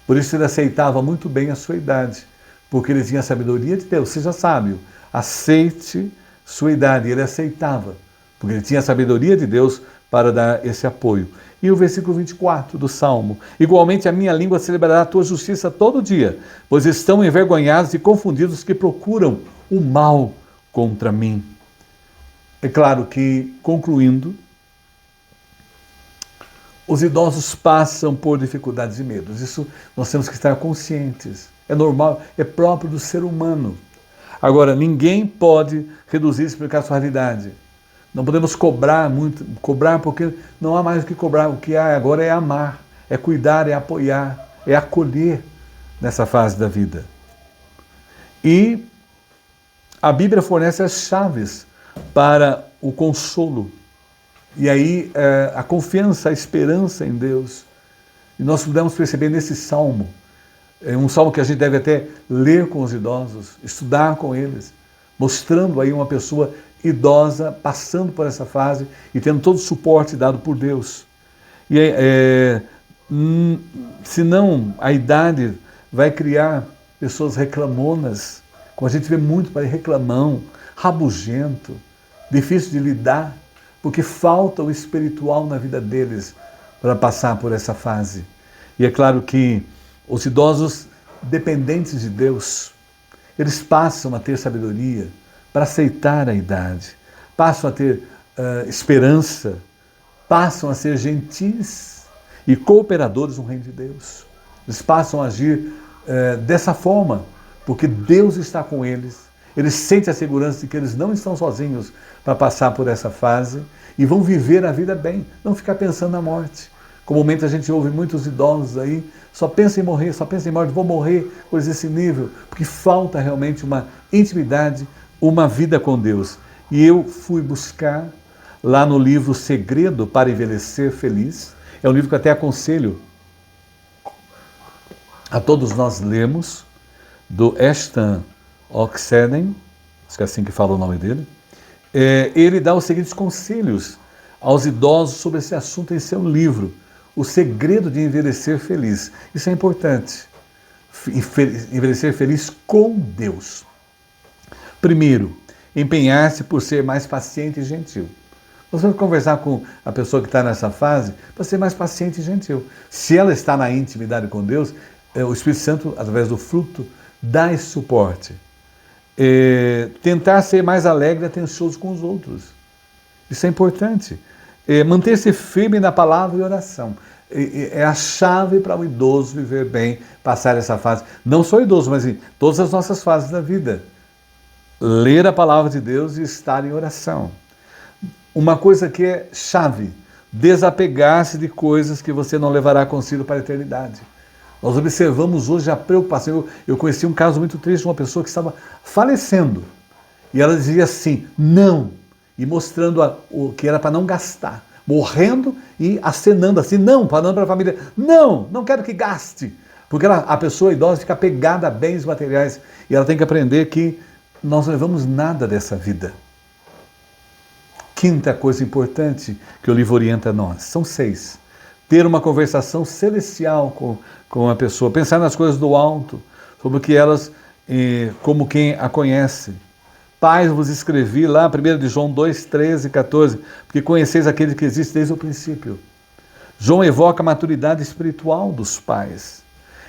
Por isso ele aceitava muito bem a sua idade, porque ele tinha a sabedoria de Deus. Seja sábio, aceite sua idade. E ele aceitava, porque ele tinha a sabedoria de Deus para dar esse apoio. E o versículo 24 do Salmo, igualmente a minha língua celebrará a tua justiça todo dia, pois estão envergonhados e confundidos os que procuram o mal contra mim. É claro que, concluindo, os idosos passam por dificuldades e medos. Isso nós temos que estar conscientes. É normal, é próprio do ser humano. Agora, ninguém pode reduzir e explicar a sua realidade. Não podemos cobrar muito, porque não há mais o que cobrar. O que há agora é amar, é cuidar, é apoiar, é acolher nessa fase da vida. E a Bíblia fornece as chaves para o consolo. E aí a confiança, a esperança em Deus. E nós podemos perceber nesse salmo, é um salmo que a gente deve até ler com os idosos, estudar com eles, mostrando aí uma pessoa idosa passando por essa fase e tendo todo o suporte dado por Deus. E senão a idade vai criar pessoas reclamonas, como a gente vê muito para reclamão, rabugento, difícil de lidar, porque falta o espiritual na vida deles para passar por essa fase. E é claro que os idosos dependentes de Deus, eles passam a ter sabedoria para aceitar a idade, passam a ter esperança, passam a ser gentis e cooperadores no reino de Deus. Eles passam a agir dessa forma, porque Deus está com eles. Eles sentem a segurança de que eles não estão sozinhos para passar por essa fase e vão viver a vida bem, não ficar pensando na morte. Comumente a gente ouve muitos idosos aí, só pensa em morrer, só pensa em morte, vou morrer, coisas desse nível, porque falta realmente uma intimidade, uma vida com Deus. E eu fui buscar lá no livro Segredo para Envelhecer Feliz, é um livro que eu até aconselho a todos nós lermos, do Ashton Oxenden, acho que é assim que fala o nome dele. Ele dá os seguintes conselhos aos idosos sobre esse assunto em seu livro, O Segredo de Envelhecer Feliz. Isso é importante, envelhecer feliz com Deus. Primeiro, empenhar-se por ser mais paciente e gentil. Nós vamos conversar com a pessoa que está nessa fase para ser mais paciente e gentil. Se ela está na intimidade com Deus, o Espírito Santo, através do fruto, dá esse suporte. Tentar ser mais alegre e atencioso com os outros. Isso é importante. Manter-se firme na palavra e oração. É a chave para o idoso viver bem, passar essa fase. Não só o idoso, mas em todas as nossas fases da vida. Ler a palavra de Deus e estar em oração. Uma coisa que é chave, desapegar-se de coisas que você não levará consigo para a eternidade. Nós observamos hoje a preocupação. Eu conheci um caso muito triste de uma pessoa que estava falecendo. E ela dizia assim, não. E mostrando o que era para não gastar. Morrendo e acenando assim, não, falando para a família, não quero que gaste. Porque a pessoa idosa fica apegada a bens materiais. E ela tem que aprender que nós não levamos nada dessa vida. Quinta coisa importante que o livro orienta a nós. São 6. Ter uma conversação celestial com a pessoa. Pensar nas coisas do alto, sobre o que elas, como quem a conhece. Pais, vos escrevi lá, 1 de João 2, 13 e 14, porque conheceis aquele que existe desde o princípio. João evoca a maturidade espiritual dos pais.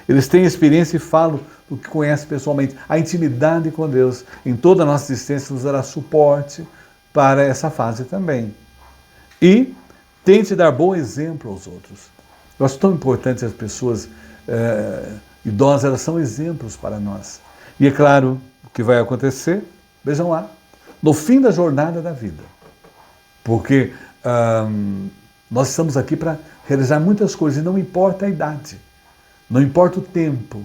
Eles têm experiência e falam do que conhecem pessoalmente. A intimidade com Deus em toda a nossa existência nos dará suporte para essa fase também. E tente dar bom exemplo aos outros. Eu acho tão importante as pessoas idosas, elas são exemplos para nós. E é claro, o que vai acontecer, vejam lá, no fim da jornada da vida. Porque nós estamos aqui para realizar muitas coisas e não importa a idade, não importa o tempo.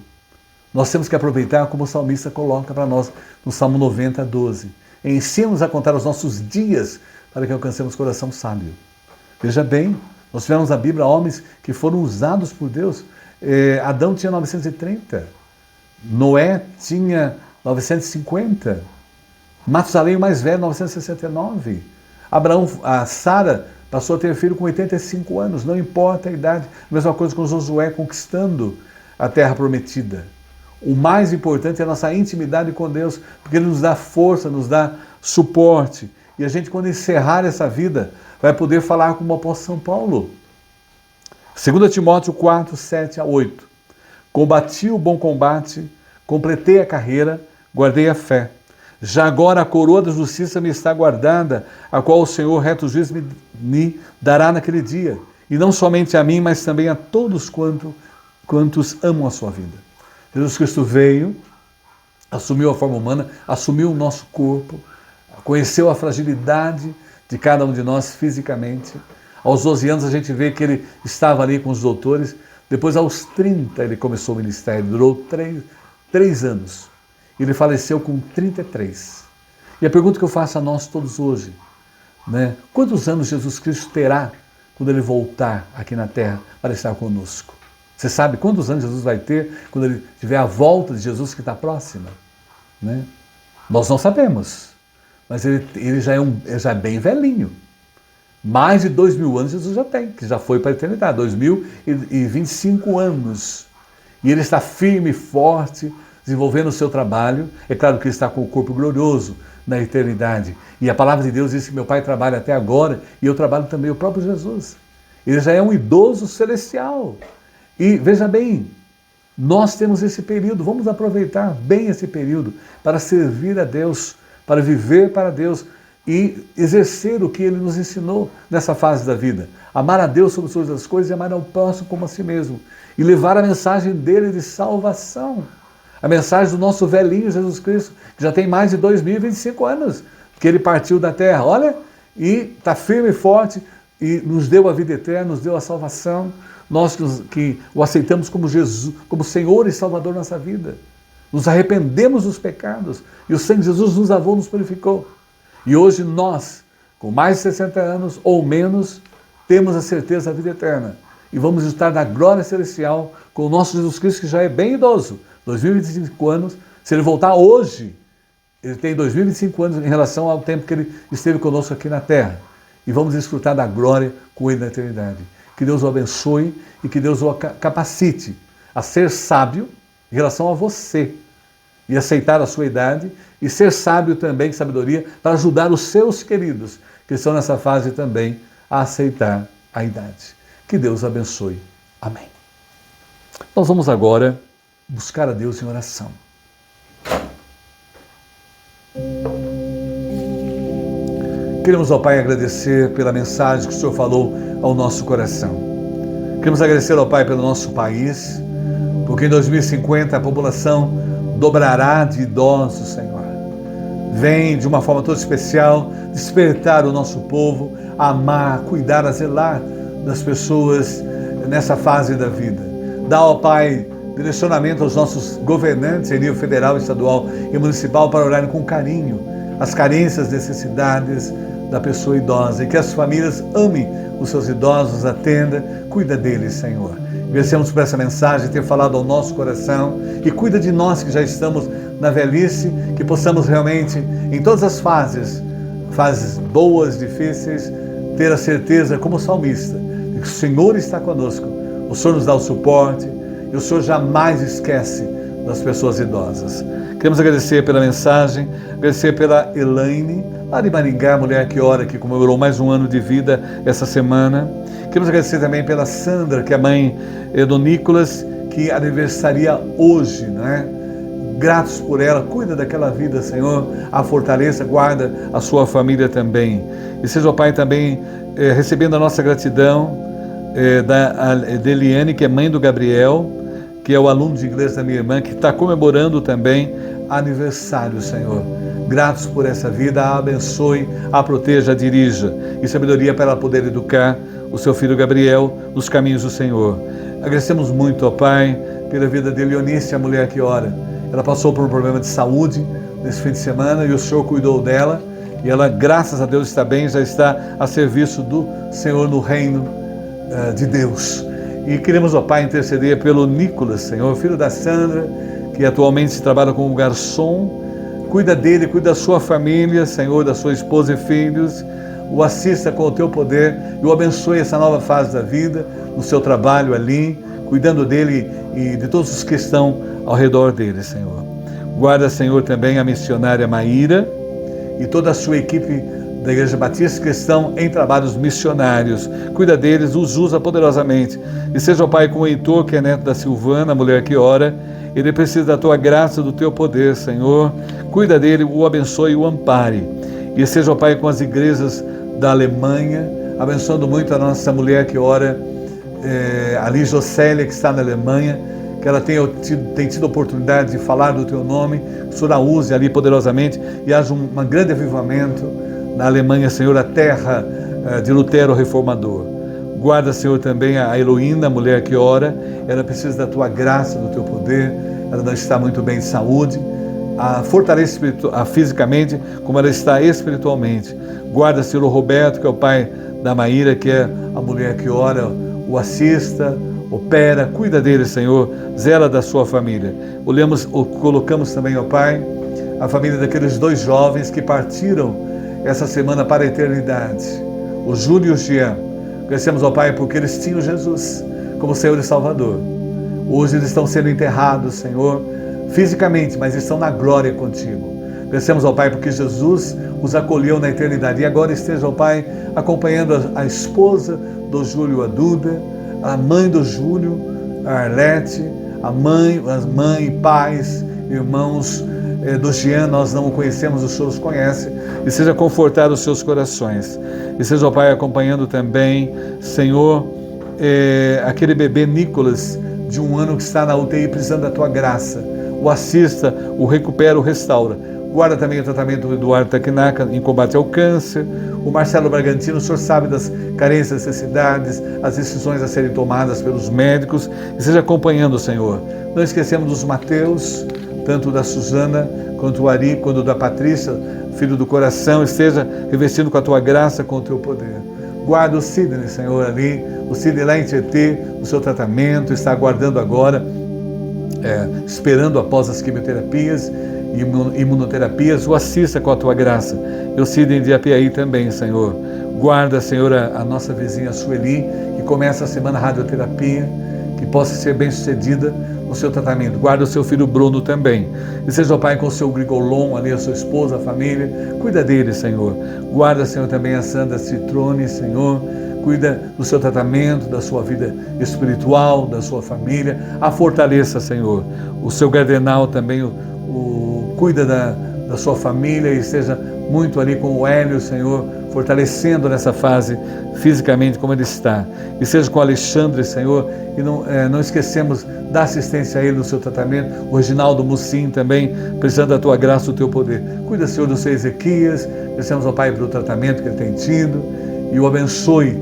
Nós temos que aproveitar como o salmista coloca para nós no Salmo 90, 12. Ensina-nos a contar os nossos dias para que alcancemos coração sábio. Veja bem, nós tivemos na Bíblia homens que foram usados por Deus. Adão tinha 930, Noé tinha 950, Matusalém, o mais velho, 969. A Sara passou a ter filho com 85 anos, não importa a idade. A mesma coisa com Josué conquistando a terra prometida. O mais importante é a nossa intimidade com Deus, porque Ele nos dá força, nos dá suporte. E a gente, quando encerrar essa vida, vai poder falar como o apóstolo São Paulo. 2 Timóteo 4, 7 a 8. Combati o bom combate, completei a carreira, guardei a fé. Já agora a coroa da justiça me está guardada, a qual o Senhor, reto juiz, me dará naquele dia. E não somente a mim, mas também a todos quantos amam a sua vida. Jesus Cristo veio, assumiu a forma humana, assumiu o nosso corpo, conheceu a fragilidade de cada um de nós fisicamente. Aos 12 anos a gente vê que ele estava ali com os doutores. Depois, aos 30, ele começou o ministério, durou 3 anos. Ele faleceu com 33. E a pergunta que eu faço a nós todos hoje, né? Quantos anos Jesus Cristo terá quando ele voltar aqui na terra para estar conosco? Você sabe quantos anos Jesus vai ter quando ele tiver a volta de Jesus que está próxima? Né? Nós não sabemos, mas ele já é bem velhinho. Mais de 2.000 anos Jesus já tem, que já foi para a eternidade, 2.025 anos. E ele está firme e forte, desenvolvendo o seu trabalho. É claro que ele está com o corpo glorioso, na eternidade. E a palavra de Deus diz que meu Pai trabalha até agora e eu trabalho também, o próprio Jesus. Ele já é um idoso celestial. E veja bem, nós temos esse período, vamos aproveitar bem esse período para servir a Deus, para viver para Deus e exercer o que Ele nos ensinou nessa fase da vida. Amar a Deus sobre todas as coisas e amar ao próximo como a si mesmo. E levar a mensagem dele de salvação. A mensagem do nosso velhinho Jesus Cristo, que já tem mais de 2025 anos, que Ele partiu da terra, olha, e está firme e forte, e nos deu a vida eterna, nos deu a salvação. Nós que o aceitamos como Jesus, como Senhor e Salvador da nossa vida. Nos arrependemos dos pecados e o sangue de Jesus nos lavou, nos purificou. E hoje nós, com mais de 60 anos ou menos, temos a certeza da vida eterna. E vamos estar na glória celestial com o nosso Jesus Cristo, que já é bem idoso, 2025 anos. Se Ele voltar hoje, Ele tem 2025 anos em relação ao tempo que Ele esteve conosco aqui na terra. E vamos desfrutar da glória com Ele na eternidade. Que Deus o abençoe e que Deus o capacite a ser sábio em relação a você e aceitar a sua idade e ser sábio também, sabedoria, para ajudar os seus queridos, que estão nessa fase também, a aceitar a idade. Que Deus abençoe. Amém. Nós vamos agora buscar a Deus em oração. Queremos, ó Pai, agradecer pela mensagem que o Senhor falou ao nosso coração. Queremos agradecer ao Pai pelo nosso país, porque em 2050 a população dobrará de idosos, Senhor. Vem de uma forma toda especial despertar o nosso povo a amar, cuidar, a zelar das pessoas nessa fase da vida. Dá, ó Pai, direcionamento aos nossos governantes em nível federal, estadual e municipal para olharem com carinho as carências, necessidades da pessoa idosa e que as famílias amem os seus idosos, atenda, cuida deles, Senhor. Agradecemos por essa mensagem, ter falado ao nosso coração e cuida de nós que já estamos na velhice, que possamos realmente, em todas as fases boas, difíceis, ter a certeza, como salmista, de que o Senhor está conosco, o Senhor nos dá o suporte e o Senhor jamais esquece das pessoas idosas. Queremos agradecer pela mensagem, agradecer pela Elaine, lá de Maringá, mulher que ora, que comemorou mais um ano de vida essa semana. Queremos agradecer também pela Sandra, que é a mãe do Nicolas, que aniversaria hoje, né? Gratos por ela, cuida daquela vida, Senhor, a fortaleça, guarda a sua família também. E seja o Pai também recebendo a nossa gratidão da Eliane, que é mãe do Gabriel, que é o aluno de inglês da minha irmã, que está comemorando também aniversário, Senhor. Gratos por essa vida, a abençoe, a proteja, a dirija, e sabedoria para ela poder educar o seu filho Gabriel nos caminhos do Senhor. Agradecemos muito, ó Pai, pela vida de Leonice, a mulher que ora. Ela passou por um problema de saúde nesse fim de semana e o Senhor cuidou dela, e ela, graças a Deus, está bem, já está a serviço do Senhor no reino de Deus. E queremos, ó Pai, interceder pelo Nicolas, Senhor, filho da Sandra, que atualmente se trabalha como garçom. Cuida dele, cuida da sua família, Senhor, da sua esposa e filhos. O assista com o teu poder e o abençoe essa nova fase da vida, no seu trabalho ali, cuidando dele e de todos os que estão ao redor dele, Senhor. Guarda, Senhor, também a missionária Maíra e toda a sua equipe da Igreja Batista que estão em trabalhos missionários. Cuida deles, os usa poderosamente. E seja o Pai com o Heitor, que é neto da Silvana, a mulher que ora. Ele precisa da tua graça, do teu poder, Senhor. Cuida dele, o abençoe e o ampare. E seja o Pai com as igrejas da Alemanha, abençoando muito a nossa mulher que ora, ali Jocélia, que está na Alemanha, que ela tem tido a oportunidade de falar do teu nome, que o Senhor a use ali poderosamente e haja um grande avivamento na Alemanha, Senhor, a terra de Lutero reformador. Guarda, Senhor, também a Heloína, a mulher que ora, ela precisa da tua graça, do teu poder, ela não está muito bem de saúde, a fortalece fisicamente como ela está espiritualmente. Guarda, Senhor, o Roberto, que é o pai da Maíra, que é a mulher que ora, o assista, opera, cuida dele, Senhor, zela da sua família. Colocamos também, ó Pai, a família daqueles dois jovens que partiram essa semana para a eternidade, o Júlio e o Jean. Agradecemos, ó Pai, porque eles tinham Jesus como Senhor e Salvador. Hoje eles estão sendo enterrados, Senhor, fisicamente, mas estão na glória contigo. Agradecemos ao Pai porque Jesus os acolheu na eternidade e agora esteja, ó Pai, acompanhando a esposa do Júlio, a Duda, a mãe do Júlio, a Arlete, as mães, pais, irmãos do Jean, nós não o conhecemos, o Senhor os conhece, e seja confortado os seus corações. E seja, ó Pai, acompanhando também, Senhor, aquele bebê Nicolas, de 1 ano, que está na UTI precisando da Tua graça. O assista, o recupera, o restaura. Guarda também o tratamento do Eduardo Taquinaca em combate ao câncer. O Marcelo Bragantino, o Senhor sabe das carências, necessidades, as decisões a serem tomadas pelos médicos. E seja acompanhando, Senhor. Não esquecemos dos Mateus, tanto da Suzana, quanto do Ari, quanto da Patrícia, filho do coração. Esteja revestindo com a Tua graça, com o Teu poder. Guarda o Sidney, Senhor, ali. O Sidney lá em Tietê, o seu tratamento, está aguardando agora, esperando após as quimioterapias, imunoterapias, o assista com a Tua graça. Eu Sidney de Apiaí também, Senhor. Guarda, Senhor, a nossa vizinha Sueli, que começa a semana radioterapia, que possa ser bem sucedida no seu tratamento. Guarda o seu filho Bruno também. E seja o Pai com o seu Grigolon ali, a sua esposa, a família. Cuida dele, Senhor. Guarda, Senhor, também a Sandra Citrone, Senhor. Cuida do seu tratamento, da sua vida espiritual, da sua família. A fortaleça, Senhor. O seu Gardenal também, cuida da sua família e esteja muito ali com o Hélio, Senhor, fortalecendo nessa fase fisicamente como ele está. E seja com o Alexandre, Senhor, e não esquecemos da assistência a ele no seu tratamento. O Reginaldo Mucim também, precisando da Tua graça, do Teu poder. Cuida, Senhor, do seu Ezequias. Agradecemos ao Pai pelo tratamento que ele tem tido e o abençoe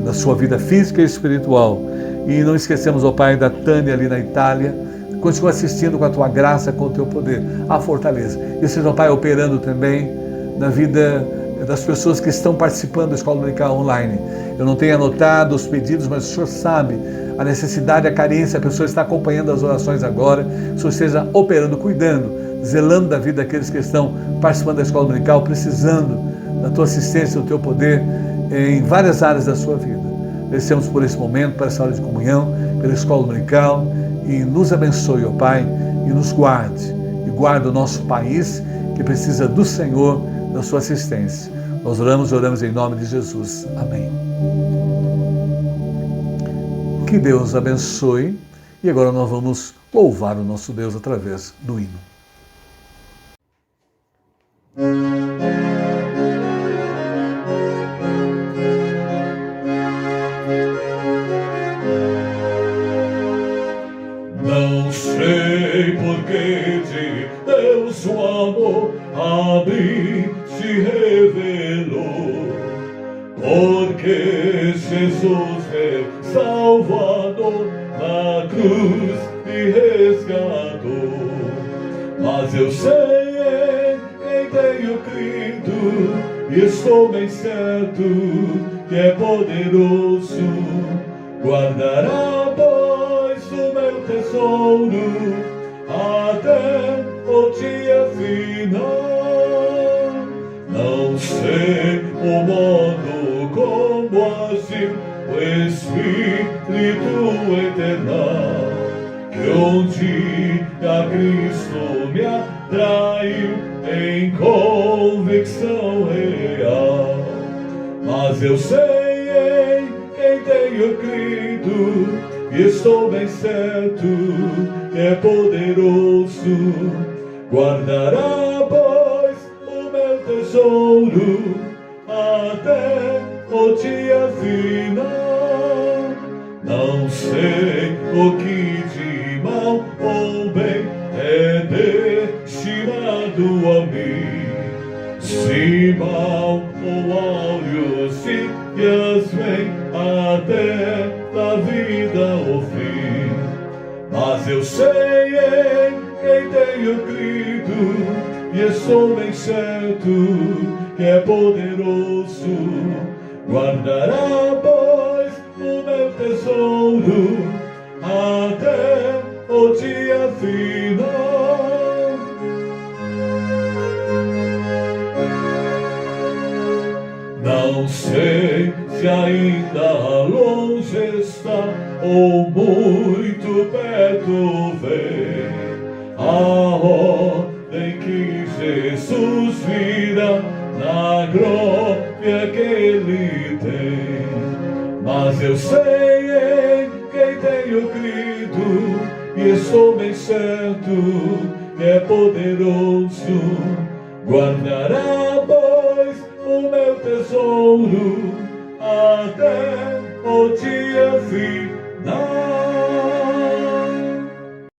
na sua vida física e espiritual. E não esquecemos, ó Pai, da Tânia ali na Itália. Continua assistindo com a Tua graça, com o Teu poder, a fortaleza. E seja, ó Pai, operando também na vida das pessoas que estão participando da Escola Dominical Online. Eu não tenho anotado os pedidos, mas o Senhor sabe a necessidade, a carência, a pessoa está acompanhando as orações agora. O Senhor esteja operando, cuidando, zelando da vida daqueles que estão participando da Escola Dominical, precisando da Tua assistência, do Teu poder em várias áreas da sua vida. Agradecemos por esse momento, por essa hora de comunhão, pela Escola Dominical, e nos abençoe, ó Pai, e nos guarde, e guarde o nosso país, que precisa do Senhor, da sua assistência. Nós oramos em nome de Jesus. Amém. Que Deus abençoe, e agora nós vamos louvar o nosso Deus através do hino. Não sei por que de Deus o amor a mim se revelou, porque Jesus é Salvador, na cruz me resgatou. Mas eu sei em quem tenho crido, e estou bem certo que é poderoso, guardará pois o meu tesouro até o dia final. Não sei o modo como agir o Espírito eternal, que um dia Cristo me atraiu em convicção real. Mas eu sei em quem tenho crido, e estou bem certo que é poderoso, guardará pois o meu tesouro até o dia final. Não sei o que de mal ou bem é destinado a mim, se mal ou áureos dias vem até da vida o fim. Mas eu sei em quem tenho crido, e estou bem certo que é poderoso, guardará pois o meu tesouro até o dia final. Não sei se ainda longe está ou muito perto vem a ordem que tem, mas eu sei em quem tenho crido, e estou bem certo que é poderoso. Guardará, pois, o meu tesouro até